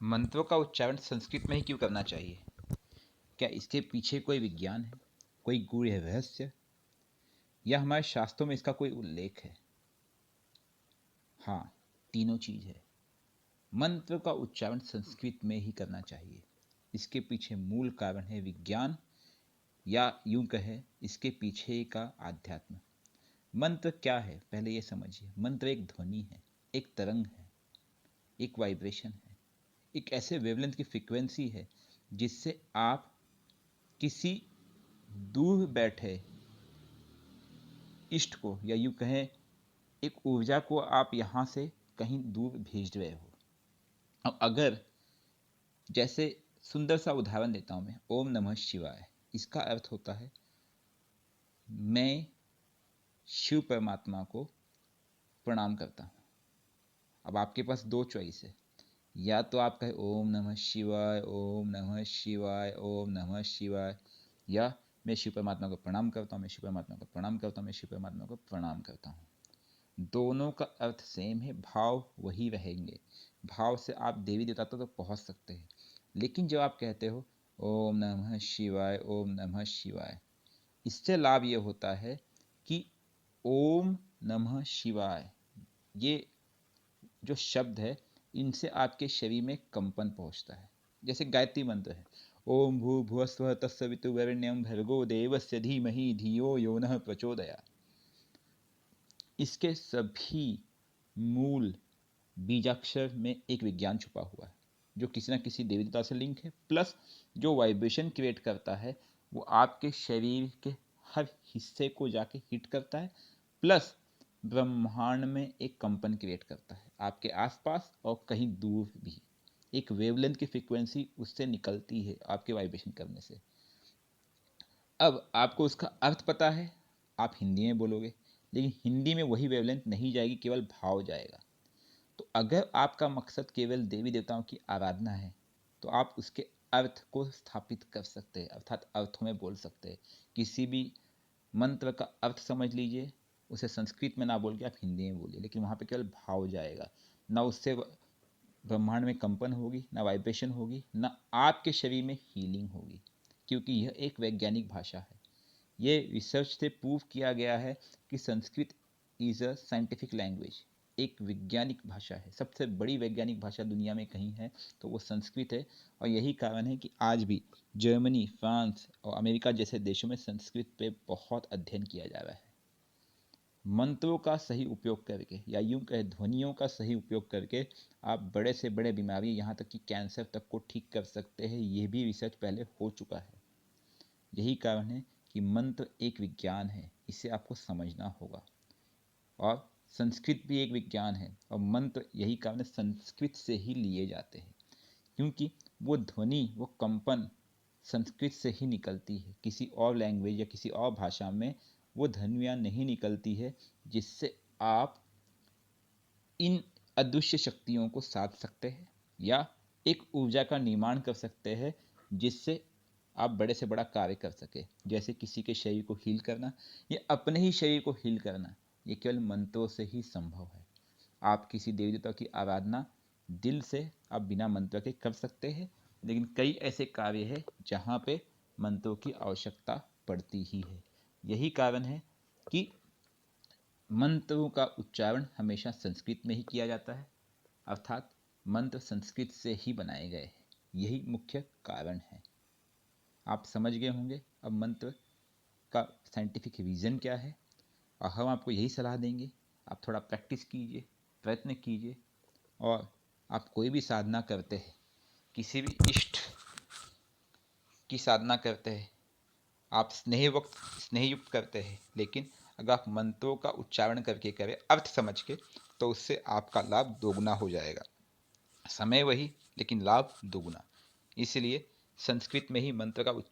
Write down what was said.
मंत्रों का उच्चारण संस्कृत में ही क्यों करना चाहिए? क्या इसके पीछे कोई विज्ञान है, कोई गूढ़ रहस्य, या हमारे शास्त्रों में इसका कोई उल्लेख है? हाँ, तीनों चीज है। मंत्र का उच्चारण संस्कृत में ही करना चाहिए। इसके पीछे मूल कारण है विज्ञान, या यूं कहे इसके पीछे का आध्यात्म। मंत्र क्या है पहले ये समझिए। मंत्र एक ध्वनि है, एक तरंग है, एक वाइब्रेशन है, एक ऐसे वेवलेंथ की फ्रीक्वेंसी है जिससे आप किसी दूर बैठे इष्ट को, या यूं कहें एक ऊर्जा को, आप यहां से कहीं दूर भेज रहे हो। अब अगर, जैसे सुंदर सा उदाहरण देता हूं मैं, ओम नमः शिवाय, इसका अर्थ होता है मैं शिव परमात्मा को प्रणाम करता हूं। अब आपके पास दो चॉइस है, या तो आप कहें ओम नमः शिवाय, ओम नमः शिवाय, ओम नमः शिवाय, या मैं शिव परमात्मा को प्रणाम करता हूं, मैं शिव परमात्मा को प्रणाम करता हूं, मैं शिव परमात्मा को प्रणाम करता हूं। दोनों का अर्थ सेम है, भाव वही रहेंगे। भाव से आप देवी देवता तक तो पहुंच सकते हैं। लेकिन जब आप कहते हो ओम नमः शिवाय, ओम नमः शिवाय, इससे लाभ ये होता है कि ओम नमः शिवाय ये जो शब्द है, इनसे आपके शरीर में कंपन पहुंचता है। जैसे गायत्री मंत्र है, ओम भू भुवस्वः तत्सवितुर्वरेण्यं भर्गो देवस्य धीमहि धियो यो नः प्रचोदयात्। इसके सभी मूल बीजाक्षर में एक विज्ञान छुपा हुआ है, जो किसी न किसी देवी देवता से लिंक है, प्लस जो वाइब्रेशन क्रिएट करता है वो आपके शरीर के हर हिस्से को जाके हिट करता है, प्लस ब्रह्मांड में एक कंपन क्रिएट करता है आपके आसपास और कहीं दूर भी। एक वेवलेंथ की फ्रीक्वेंसी उससे निकलती है आपके वाइब्रेशन करने से। अब आपको उसका अर्थ पता है, आप हिंदी में बोलोगे, लेकिन हिंदी में वही वेवलेंथ नहीं जाएगी, केवल भाव जाएगा। तो अगर आपका मकसद केवल देवी देवताओं की आराधना है, तो आप उसके अर्थ को स्थापित कर सकते हैं, अर्थात अर्थों में बोल सकते हैं। किसी भी मंत्र का अर्थ समझ लीजिए, उसे संस्कृत में ना बोल के आप हिंदी में बोलिए, लेकिन वहाँ पे केवल भाव जाएगा, ना उससे ब्रह्मांड में कंपन होगी, ना वाइब्रेशन होगी, ना आपके शरीर में हीलिंग होगी, क्योंकि यह एक वैज्ञानिक भाषा है। ये रिसर्च से प्रूव किया गया है कि Sanskrit is a scientific language, एक वैज्ञानिक भाषा है। सबसे बड़ी वैज्ञानिक भाषा दुनिया में कहीं है तो वो संस्कृत है। और यही कारण है कि आज भी जर्मनी, फ्रांस और अमेरिका जैसे देशों में संस्कृत पे बहुत अध्ययन किया जा रहा है। मंत्रों का सही उपयोग करके, या यूं कहे ध्वनियों का सही उपयोग करके, आप बड़े से बड़े बीमारी, यहाँ तक कि कैंसर तक को ठीक कर सकते हैं। ये भी रिसर्च पहले हो चुका है। यही कारण है कि मंत्र एक विज्ञान है, इसे आपको समझना होगा। और संस्कृत भी एक विज्ञान है, और मंत्र यही कारण संस्कृत से ही लिए जाते हैं, क्योंकि वो ध्वनि, वो कंपन संस्कृत से ही निकलती है। किसी और लैंग्वेज या किसी और भाषा में वो ध्वनियाँ नहीं निकलती है, जिससे आप इन अदृश्य शक्तियों को साध सकते हैं, या एक ऊर्जा का निर्माण कर सकते हैं, जिससे आप बड़े से बड़ा कार्य कर सके। जैसे किसी के शरीर को हील करना, या अपने ही शरीर को हील करना, ये केवल मंत्रों से ही संभव है। आप किसी देवी देवता की आराधना दिल से आप बिना मंत्र के कर सकते हैं, लेकिन कई ऐसे कार्य हैं जहाँ पे मंत्रों की आवश्यकता पड़ती ही है। यही कारण है कि मंत्रों का उच्चारण हमेशा संस्कृत में ही किया जाता है, अर्थात मंत्र संस्कृत से ही बनाए गए हैं। यही मुख्य कारण है। आप समझ गए होंगे अब मंत्र का साइंटिफिक रीज़न क्या है, और हम आपको यही सलाह देंगे, आप थोड़ा प्रैक्टिस कीजिए, प्रयत्न कीजिए। और आप कोई भी साधना करते हैं, किसी भी इष्ट की साधना करते हैं, आप स्नेह युक्त करते हैं, लेकिन अगर आप मंत्रों का उच्चारण करके करें अर्थ समझ के, तो उससे आपका लाभ दोगुना हो जाएगा। समय वही, लेकिन लाभ दोगुना। इसलिए संस्कृत में ही मंत्र का उच्चारण